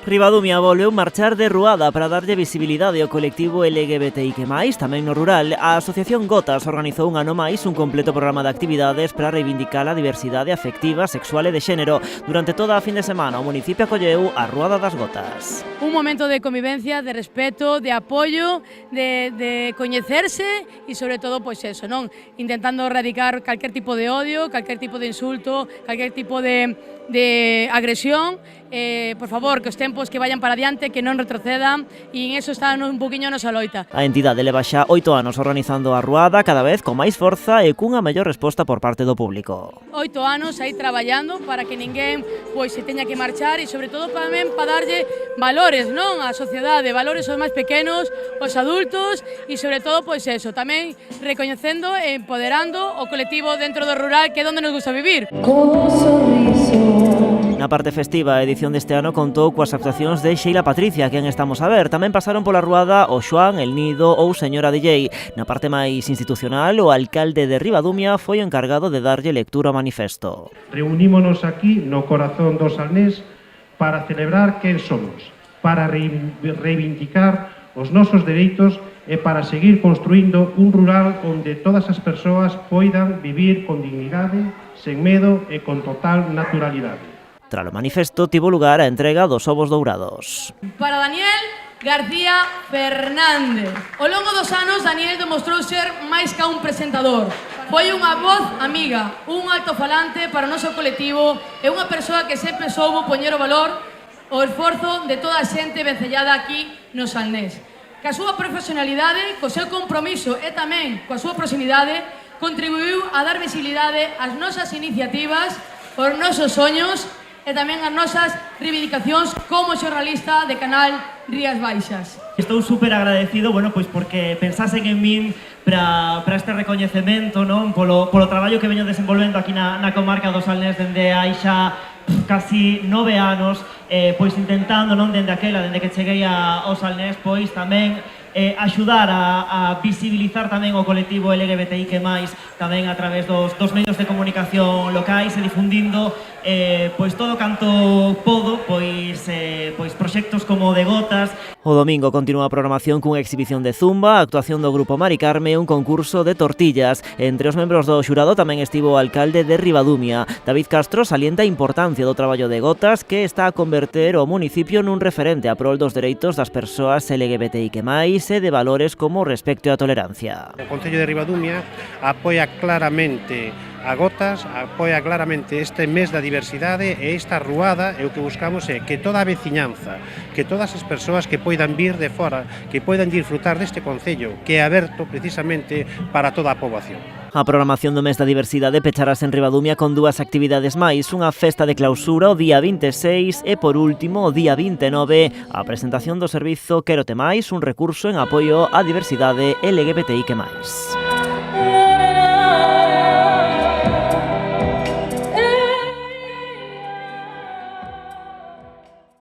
Ribadumia volveu marchar de ruada para darlle visibilidade ao colectivo LGBTIQ+, tamén no rural. A Asociación Gotas organizou un ano máis un completo programa de actividades para reivindicar a diversidade afectiva, sexual e de xénero. Durante toda a fin de semana o municipio acolleu a Ruada das Gotas. Un momento de convivencia, de respeto, de apoio, de coñecerse e sobre todo, pois eso, non? Intentando erradicar calquer tipo de odio, calquer tipo de insulto, calquer tipo de agresión. Por favor, que os tempos que vayan para adiante, que non retrocedan, e en eso está un poquinho a nosa loita. A entidade leva xa 8 anos organizando a ruada, cada vez con máis forza e cunha mellor resposta por parte do público. 8 anos aí traballando para que ninguén pois se teña que marchar e sobre todo tamén para darlle valores, non, á sociedade, valores aos máis pequenos, aos adultos e sobre todo pois eso, tamén recoñecendo e empoderando o colectivo dentro do rural, que é onde nos gusta vivir. Na parte festiva, a edición deste ano contou coas actuacións de Sheila Patricia, quen estamos a ver. Tamén pasaron pola ruada o Xoán, El Nido ou Señora DJ. Na parte máis institucional, o alcalde de Ribadumia foi o encargado de darlle lectura ao manifesto. Reunímonos aquí no corazón do Salnés para celebrar quen somos, para reivindicar os nosos dereitos e para seguir construindo un rural onde todas as persoas poidan vivir con dignidade, sen medo e con total naturalidade. Tras o manifesto, tivo lugar a entrega dos ovos dourados. Para Daniel García Fernández. Ao longo dos anos, Daniel demostrou ser máis que un presentador. Foi unha voz amiga, un altofalante para o noso colectivo e unha persoa que sempre soubo poñer o valor o esforzo de toda a xente vencellada aquí no Salnés. Que a súa profesionalidade, co seu compromiso e tamén coa súa proximidade, contribuiu a dar visibilidade ás nosas iniciativas, aos nosos soños e tamén as nosas reivindicacións como xornalista de Canal Rías Baixas. Estou super agradecido, bueno, pois porque pensasen en min para este recoñecemento, non? Polo traballo que veño desenvolvendo aquí na comarca do Salnés dende hai xa casi 9 anos, pois intentando, non, dende que cheguei ao Salnés, pois tamén axudar a visibilizar tamén o colectivo LGBTIQ+, tamén a través dos medios de comunicación locais e difundindo pois todo canto podo, pois proxectos como de Gotas. O domingo continúa a programación cunha exhibición de zumba, a actuación do grupo Mari Carme e un concurso de tortillas. Entre os membros do xurado tamén estivo o alcalde de Ribadumia. David Castro salienta a importancia do traballo de Gotas, que está a converter o municipio nun referente a prol dos dereitos das persoas LGBTIQ+, e de valores como o respecto e a tolerancia. O Concello de Ribadumia apoia claramente a Gotas, apoia claramente este mes da diversidade e esta ruada, e o que buscamos é que toda a veciñanza, que todas as persoas que poidan vir de fora, que poidan disfrutar deste Concello, que é aberto precisamente para toda a poboación. A programación do mes da diversidade pecharase en Ribadumia con 2 actividades máis, unha festa de clausura o día 26 e, por último, o día 29, a presentación do servizo Quérote Máis, un recurso en apoio á diversidade LGBTIQ+.